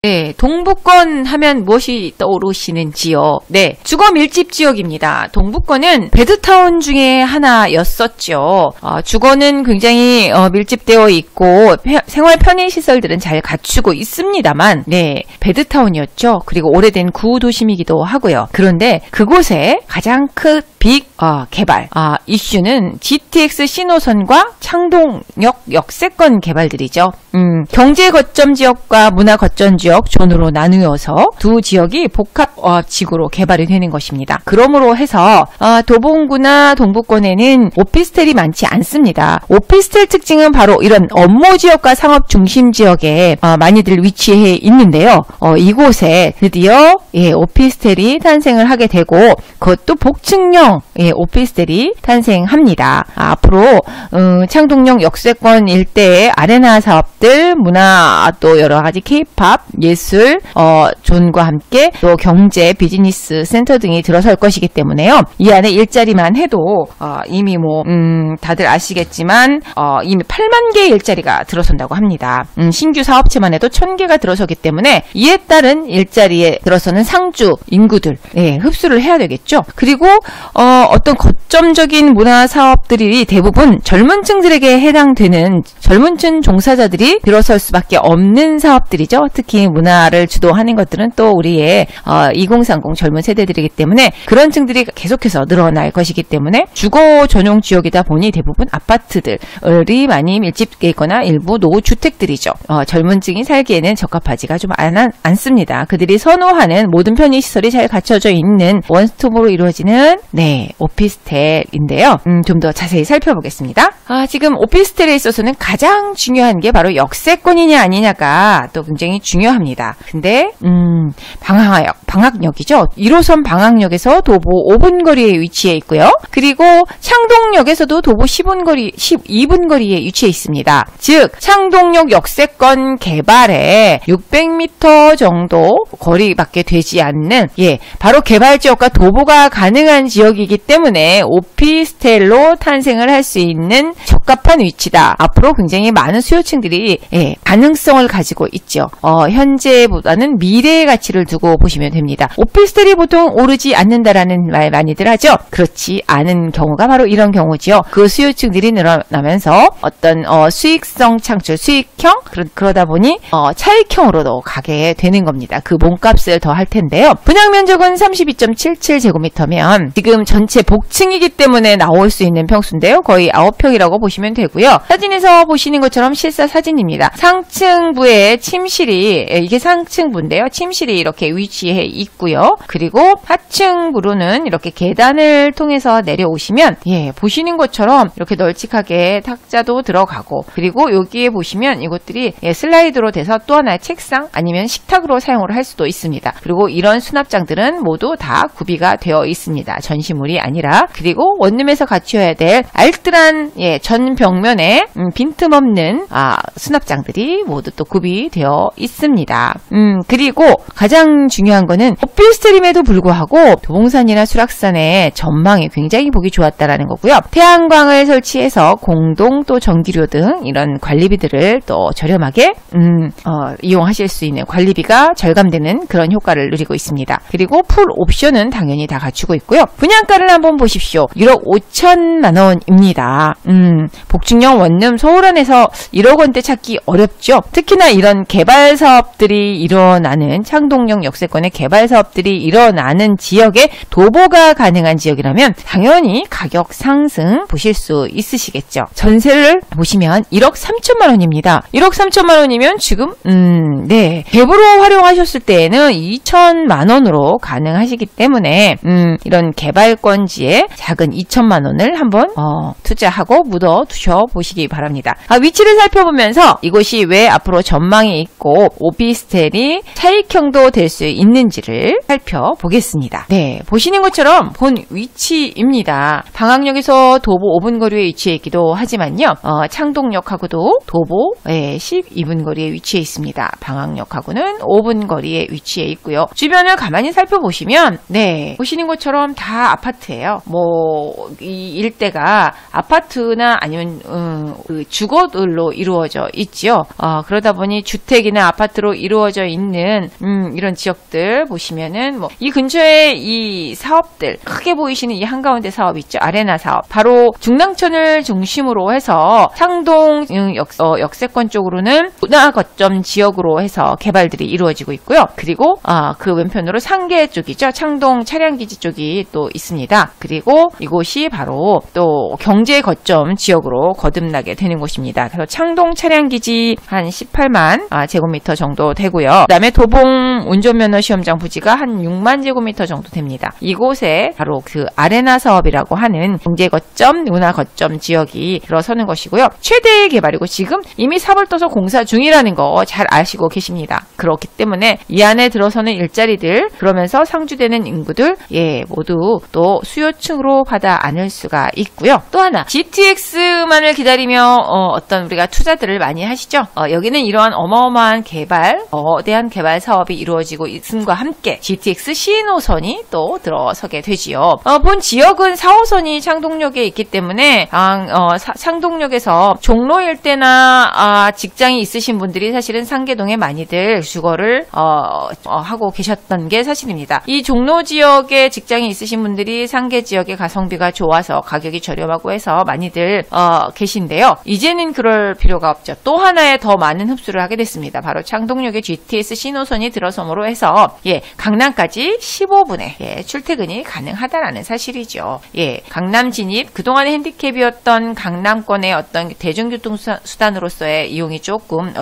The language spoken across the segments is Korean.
네, 동부권 하면 무엇이 떠오르시는지요? 네, 주거 밀집 지역입니다. 동부권은 베드타운 중에 하나였었죠. 주거는 굉장히 밀집되어 있고 생활 편의 시설들은 잘 갖추고 있습니다만, 네, 베드타운이었죠. 그리고 오래된 구도심이기도 하고요. 그런데 그곳에 가장 큰 개발 이슈는 GTX 신호선과 창동역 역세권 개발들이죠. 경제 거점 지역과 문화 거점 지역 존으로 나누어서 두 지역이 복합 지구로 개발이 되는 것입니다. 그러므로 해서 도봉구나 동부권에는 오피스텔이 많지 않습니다. 오피스텔 특징은 바로 이런 업무 지역과 상업 중심 지역에 많이들 위치해 있는데요. 이곳에 드디어 오피스텔이 탄생을 하게 되고 그것도 복층형 오피스텔이 탄생합니다. 앞으로 창동역 역세권 일대의 아레나 사업들, 문화 또 여러 가지 K-팝, 예술 존과 함께 또 경제, 비즈니스 센터 등이 들어설 것이기 때문에요. 이 안에 일자리만 해도 이미 다들 아시겠지만 이미 8만 개의 일자리가 들어선다고 합니다. 신규 사업체만 해도 1000개가 들어서기 때문에 이에 따른 일자리에 들어서는 상주 인구들 흡수를 해야 되겠죠. 그리고 어떤 거점적인 문화 사업들이 대부분 젊은 층들에게 해당되는 젊은 층 종사자들이 들어설 수밖에 없는 사업들이죠. 특히 문화를 주도하는 것들은 또 우리의 2030 젊은 세대들이기 때문에 그런 층들이 계속해서 늘어날 것이기 때문에 주거 전용 지역이다 보니 대부분 아파트들이 많이 밀집되어 있거나 일부 노후주택들이죠. 젊은 층이 살기에는 적합하지가 좀 않습니다. 그들이 선호하는 모든 편의시설이 잘 갖춰져 있는 원스톱으로 이루어지는 오피스텔인데요. 좀 더 자세히 살펴보겠습니다. 지금 오피스텔에 있어서는 가장 중요한 게 바로 역세권이냐 아니냐가 또 굉장히 중요합니다. 근데 방학역이죠. 1호선 방학역에서 도보 5분 거리에 위치해 있고요. 그리고 창동역에서도 도보 12분 거리에 위치해 있습니다. 즉 창동역 역세권 개발에 600m 정도 거리밖에 되지 않는 바로 개발지역과 도보가 가능한 지역이기 때문에 오피스텔로 탄생을 할 수 있는 적합한 위치다. 앞으로 굉장히 많은 수요층들이 가능성을 가지고 있죠. 현재보다는 미래의 가치를 두고 보시면 됩니다. 오피스텔이 보통 오르지 않는다라는 말 많이들 하죠. 그렇지 않은 경우가 바로 이런 경우지요. 그 수요층들이 늘어나면서 어떤 수익성 창출, 수익형 그러다 보니 차익형으로도 가게 되는 겁니다. 그 몸값을 더 할 텐데요. 분양 면적은 32.77제곱미터면 지금 전체 복층이기 때문에 나올 수 있는 평수인데요. 거의 9평이라고 보시면 되고요. 사진에서 보시는 것처럼 실사 사진입니다. 상층부에 침실이 이게 상층부인데요. 침실이 이렇게 위치해 있고요. 그리고 하층부로는 이렇게 계단을 통해서 내려오시면 보시는 것처럼 이렇게 널찍하게 탁자도 들어가고 그리고 여기에 보시면 이것들이 슬라이드로 돼서 또 하나의 책상 아니면 식탁으로 사용을 할 수도 있습니다. 그리고 이런 수납장들은 모두 다 구비가 되어 있습니다. 전시물이 아니라. 그리고 원룸에서 갖춰야 될 알뜰한 전 벽면에 빈틈없는 수납장들이 모두 또 구비되어 있습니다. 그리고 가장 중요한 거는 오피스텔임에도 불구하고 도봉산이나 수락산의 전망이 굉장히 보기 좋았다라는 거고요. 태양광을 설치해서 공동 또 전기료 등 이런 관리비들을 또 저렴하게 이용하실 수 있는 관리비가 절감되는 그런 효과를 누리고 있습니다. 그리고 풀 옵션은 당연히 다 갖추고 있고요. 분양가를 한번 보십시오. 1억 5천만 원입니다. 복층형 원룸 서울 안에서 1억 원대 찾기 어렵죠. 특히나 이런 개발 사업들이 일어나는 창동역 역세권의 개발 사업들이 일어나는 지역에 도보가 가능한 지역이라면 당연히 가격 상승 보실 수 있으시겠죠. 전세를 보시면 1억 3천만 원입니다. 1억 3천만 원이면 지금 갭으로 활용하셨을 때에는 2천만 원으로 가능하시기 때문에 이런 개발권지에 작은 2천만 원을 한번 투자하고 묻어 두셔 보시기 바랍니다. 위치를 살펴보면서 이곳이 왜 앞으로 전망이 있고 오피스텔이 차익형도 될 수 있는지를 살펴보겠습니다. 보시는 것처럼 본 위치입니다. 방학역에서 도보 5분 거리에 위치해 있기도 하지만요. 창동역하고도 도보 12분 거리에 위치해 있습니다. 방학역하고는 5분 거리에 위치해 있고요. 주변을 가만히 살펴보시면 보시는 것처럼 다 아파트예요. 이 일대가 아파트나 아니면 주거들로 이루어져 있죠. 그러다 보니 주택이나 아파트로 이루어져 이루어져 있는 이런 지역들 보시면은 뭐 이 근처에 이 사업들 크게 보이시는 이 한가운데 사업 있죠. 아레나 사업. 바로 중랑천을 중심으로 해서 창동 역세권 쪽으로는 문화 거점 지역으로 해서 개발들이 이루어지고 있고요. 그리고 그 왼편으로 상계 쪽이죠. 창동 차량기지 쪽이 또 있습니다. 그리고 이곳이 바로 또 경제 거점 지역으로 거듭나게 되는 곳입니다. 그래서 창동 차량기지 한 18만 제곱미터 정도 되고요. 그다음에 도봉 운전면허 시험장 부지가 한 6만 제곱미터 정도 됩니다. 이곳에 바로 그 아레나 사업이라고 하는 경제 거점, 문화 거점 지역이 들어서는 것이고요. 최대의 개발이고 지금 이미 삽을 떠서 공사 중이라는 거 잘 아시고 계십니다. 그렇기 때문에 이 안에 들어서는 일자리들 그러면서 상주되는 인구들 모두 또 수요층으로 받아 안을 수가 있고요. 또 하나 GTX만을 기다리며 어떤 우리가 투자들을 많이 하시죠. 여기는 이러한 어마어마한 개발, 거대한 개발 사업이 이루어지고 있음과 함께 GTX 시노선이 또 들어서게 되지요. 본 지역은 4호선이 창동역에 있기 때문에 창동역에서 종로 일대나 직장이 있으신 분들이 사실은 상계동에 많이들 주거를 하고 계셨던 게 사실입니다. 이 종로 지역에 직장이 있으신 분들이 상계 지역의 가성비가 좋아서 가격이 저렴하고 해서 많이들 계신데요. 이제는 그럴 필요가 없죠. 또 하나의 더 많은 흡수를 하게 됐습니다. 바로 창동역에 GTX 신호선이 들어섬으로 해서 강남까지 15분에 출퇴근이 가능하다라는 사실이죠. 강남 진입, 그동안의 핸디캡이었던 강남권의 어떤 대중교통 수단으로서의 이용이 조금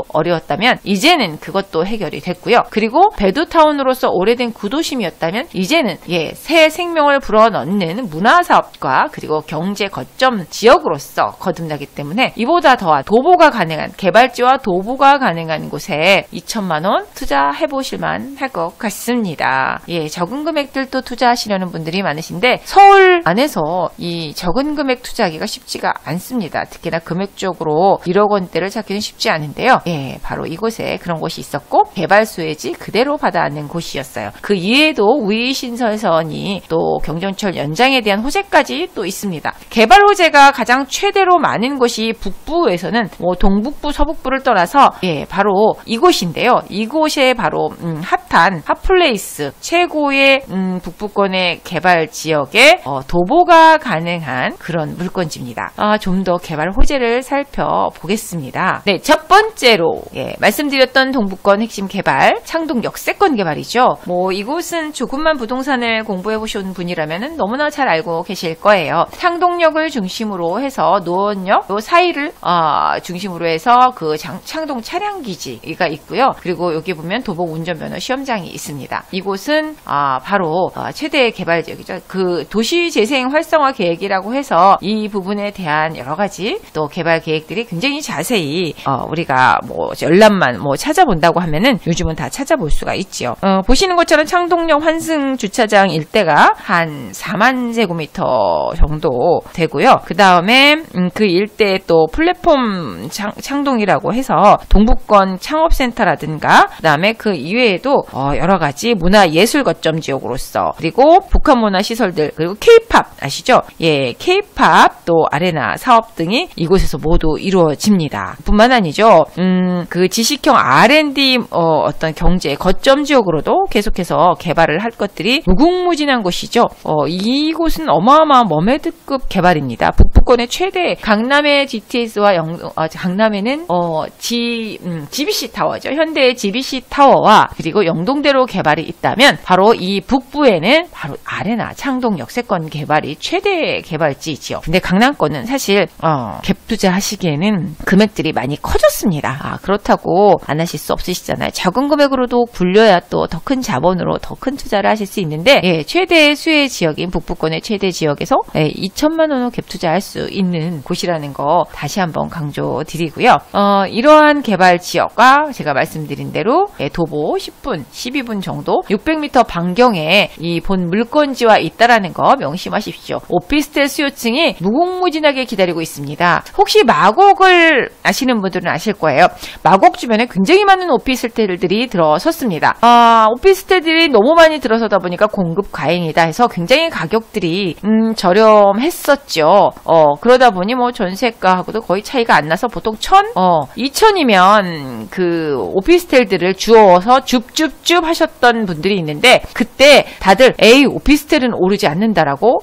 어려웠다면 이제는 그것도 해결이 됐고요. 그리고 베드타운으로서 오래된 구도심이었다면 이제는 새 생명을 불어넣는 문화사업과 그리고 경제 거점 지역으로서 거듭나기 때문에 이보다 더한 도보가 가능한 개발지와 도보가 가능한 곳에 2천만 원 투자해보실만 할 것 같습니다. 적은 금액들도 투자하시려는 분들이 많으신데 서울 안에서 이 적은 금액 투자하기가 쉽지가 않습니다. 특히나 금액적으로 1억 원대를 찾기는 쉽지 않은데요. 바로 이곳에 그런 곳이 있었고 개발 수혜지 그대로 받아안는 곳이었어요. 그 이외에도 우이신설선이 또 경전철 연장에 대한 호재까지 또 있습니다. 개발 호재가 가장 최대로 많은 곳이 북부에서는 동북부, 서북부를 떠나서 바로 이곳인데요. 이곳에 바로 핫한 핫플레이스 최고의 북부권의 개발 지역에 도보가 가능한 그런 물건지입니다. 좀 더 개발 호재를 살펴보겠습니다. 첫 번째로 말씀드렸던 동북권 핵심 개발 창동 역세권 개발이죠. 이곳은 조금만 부동산을 공부해 보신 분이라면 너무나 잘 알고 계실 거예요. 창동역을 중심으로 해서 노원역 요 사이를 중심으로 해서 그 창동 차량기지가 있고요. 그리고 여기 보면 도봉 운전면허 시험장이 있습니다. 이곳은 바로 최대의 개발 지역이죠. 그 도시재생 활성화 계획이라고 해서 이 부분에 대한 여러 가지 또 개발 계획들이 굉장히 자세히 우리가 열람만 찾아본다고 하면은 요즘은 다 찾아볼 수가 있지요. 보시는 것처럼 창동역 환승 주차장 일대가 한 4만 제곱미터 정도 되고요. 그 다음에 그 일대에 또 플랫폼 창동이라고 해서 동북권 창업센터라든가 그 다음에 그 이외에도 여러 가지 문화예술 거점 지역으로서 그리고 북한 문화 시설들 그리고 K-팝 아시죠? K-팝 또 아레나 사업 등이 이곳에서 모두 이루어집니다. 뿐만 아니죠. 그 지식형 R&D 어떤 경제 거점 지역으로도 계속해서 개발을 할 것들이 무궁무진한 곳이죠. 이곳은 어마어마한 머메드급 개발입니다. 북부권의 최대 강남의 GTS와 강남에는 GBC 타워죠. 현대의 GBC 타워와 그리고 영동대로 개발이 있다면 바로 이 북부에는 바로 아레나 창동 역세권 개발이 최대 개발지이지요. 근데 강남권은 사실 갭 투자하시기에는 금액들이 많이 커졌습니다. 그렇다고 안 하실 수 없으시잖아요. 적은 금액으로도 굴려야 또 더 큰 자본으로 더 큰 투자를 하실 수 있는데 최대 수혜 지역인 북부권의 최대 지역에서 2천만 원으로 갭 투자할 수 있는 곳이라는 거 다시 한번 강조드리고요. 이러한 개발 지역과 제가 말씀드린 대로 도보 10분, 12분 정도 600m 반경에 이 본 물건지와 있다라는 거 명심하십시오. 오피스텔 수요층이 무궁무진하게 기다리고 있습니다. 혹시 마곡을 아시는 분들은 아실 거예요. 마곡 주변에 굉장히 많은 오피스텔들이 들어섰습니다. 오피스텔들이 너무 많이 들어서다 보니까 공급 과잉이다 해서 굉장히 가격들이 저렴했었죠. 그러다 보니 전세가하고도 거의 차이가 안 나서 보통 1,000, 2,000이면 그 그 오피스텔들을 주워서 줍줍줍 하셨던 분들이 있는데 그때 다들 에이 오피스텔은 오르지 않는다라고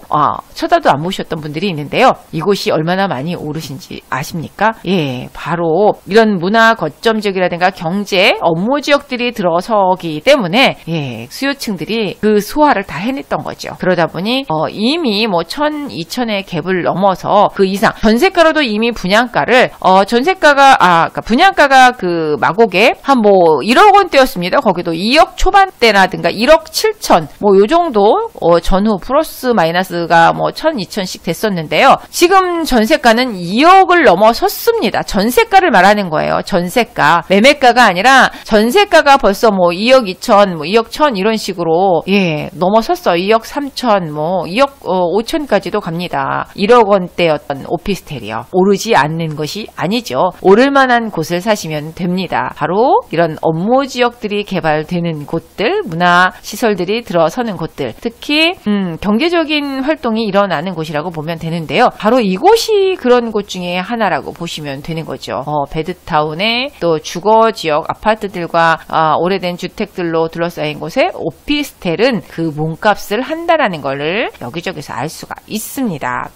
쳐다도 안 보셨던 분들이 있는데요. 이곳이 얼마나 많이 오르신지 아십니까? 예, 바로 이런 문화 거점 지역이라든가 경제 업무 지역들이 들어서기 때문에 예, 수요층들이 그 소화를 다 해냈던 거죠. 그러다 보니 이미 뭐 1,000, 2,000의 갭을 넘어서 그 이상 전세가로도 이미 분양가를 그러니까 분양가가 그 마곡에 한 뭐 1억 원대였습니다. 거기도 2억 초반대라든가 1억 7천 뭐 요 정도 전후 플러스 마이너스가 뭐 1,000, 2,000씩 됐었는데요. 지금 전세가는 2억을 넘어섰습니다. 전세가를 말하는 거예요. 전세가. 매매가가 아니라 전세가가 벌써 뭐 2억 2천, 뭐 2억 1천 이런 식으로 예, 넘어섰어요. 2억 3천, 뭐 2억 5천까지도 갑니다. 1억 원대였던 오피스텔이요. 오르지 않는 것이 아니죠. 오를 만한 곳을 사시면 됩니다. 바로 이런 업무 지역들이 개발되는 곳들, 문화 시설들이 들어서는 곳들, 특히 경제적인 활동이 일어나는 곳이라고 보면 되는데요. 바로 이곳이 그런 곳 중에 하나라고 보시면 되는 거죠. 베드타운의 또 주거 지역 아파트들과 오래된 주택들로 둘러싸인 곳에 오피스텔은 그 몸값을 한다라는 거를 여기저기서 알 수가 있습니다.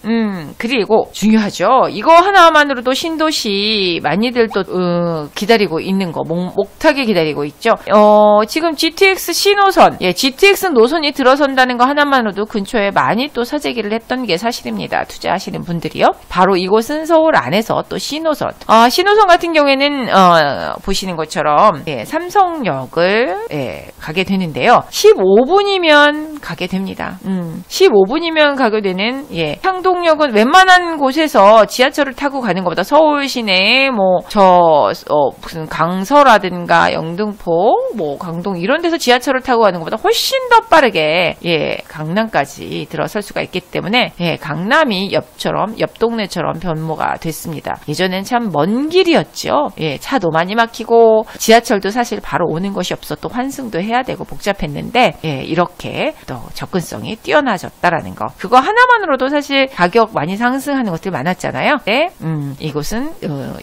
그리고 중요하죠. 이거 하나만으로도 신도시 많이들 또 기다리고 있는 거 목타게 기다리고 있죠. 지금 GTX 신호선, 예, GTX 노선이 들어선다는 거 하나만으로도 근처에 많이 또 사재기를 했던 게 사실입니다. 투자하시는 분들이요. 바로 이곳은 서울 안에서 또 신호선. 신호선 같은 경우에는 보시는 것처럼 예, 삼성역을 예, 가게 되는데요. 15분이면 가게 됩니다. 15분이면 가게 되는 예, 향동역은 웬만한 곳에서 지하철을 타고 가는 것보다 서울 시내에 무슨 강서라든가 영등포, 뭐 강동 이런 데서 지하철을 타고 가는 것보다 훨씬 더 빠르게 예, 강남까지 들어설 수가 있기 때문에 예, 강남이 옆 동네처럼 변모가 됐습니다. 예전엔 참 먼 길이었죠. 예, 차도 많이 막히고 지하철도 사실 바로 오는 것이 없어 또 환승도 해야 되고 복잡했는데 예, 이렇게 또 접근성이 뛰어나졌다라는 거. 그거 하나만으로도 사실 가격 많이 상승하는 것들 많았잖아요. 네, 이곳은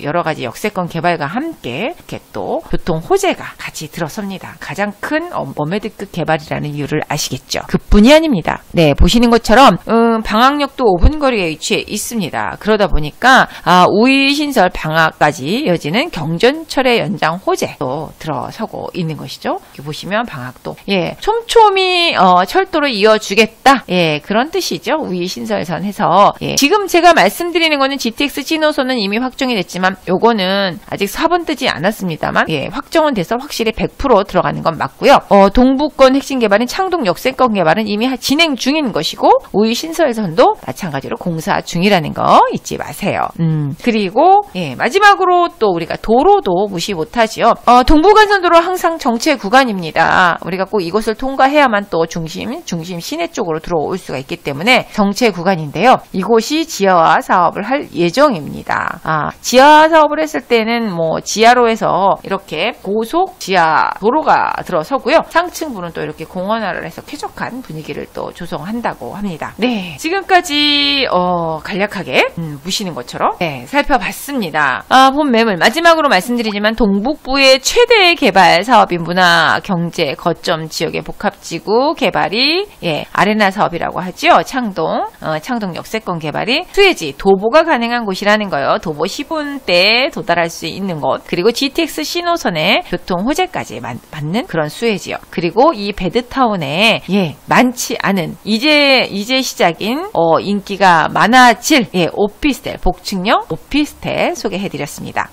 여러 가지 역세권 개발과 함께 이렇게 또 교통 호재가 같이 들어섭니다. 가장 큰 어메드급 개발이라는 이유를 아시겠죠? 그뿐이 아닙니다. 네, 보시는 것처럼 방학역도 5분 거리에 위치해 있습니다. 그러다 보니까 우이 신설 방학까지 이어지는 경전철의 연장 호재도 들어서고 있는 것이죠. 여기 보시면 방학도 예, 촘촘히 철도로 이어주겠다. 예, 그런 뜻이죠. 우이 신설선 해서 예, 지금 제가 말씀드리는 거는 GTX 신호선은 이미 확정이 됐지만 요거는 아직 사본 뜨지 않았습니다만 예, 확정은 돼서 확실히 100% 들어가는 건 맞고요. 동부권 핵심 개발인 창동 역세권 개발은 이미 진행 중인 것이고 우이 신설선도 마찬가지로 공사 중이라는 거 잊지 마세요. 그리고 예, 마지막으로 또 우리가 도로도 무시 못하지요. 동부간선도로 항상 정체 구간입니다. 우리가 꼭 이곳을 통과해야만 또 중심 시내 쪽으로 들어올 수가 있기 때문에 정체 구간인데요. 이곳이 지하화 사업을 할 예정입니다. 지하화 사업을 했을 때는 뭐 지하로에서 이렇게 고속 지하 도로가 들어서고요. 상층부는 또 이렇게 공원화를 해서 쾌적한 분위기를 또 조성한다고 합니다. 네, 지금까지 간략하게 보시는 것처럼 네, 살펴봤습니다. 본 매물 마지막으로 말씀드리지만 동북부의 최대 개발 사업인 문화 경제 거점 지역의 복합지구 개발이 예, 아레나 사업이라고 하죠. 창동 역세권 개발이 수혜지 도보가 가능한 곳이라는 거예요. 도보 10분대에 도달할 수 있는 곳, 그리고 GTX 신호선의 교통 호재까지 받는 그런 수혜지역, 그리고 이 베드타운에 예, 많지 않은 이제 시작인 인기가 많아질 예, 오피스텔 복층형 오피스텔 소개해드렸습니다.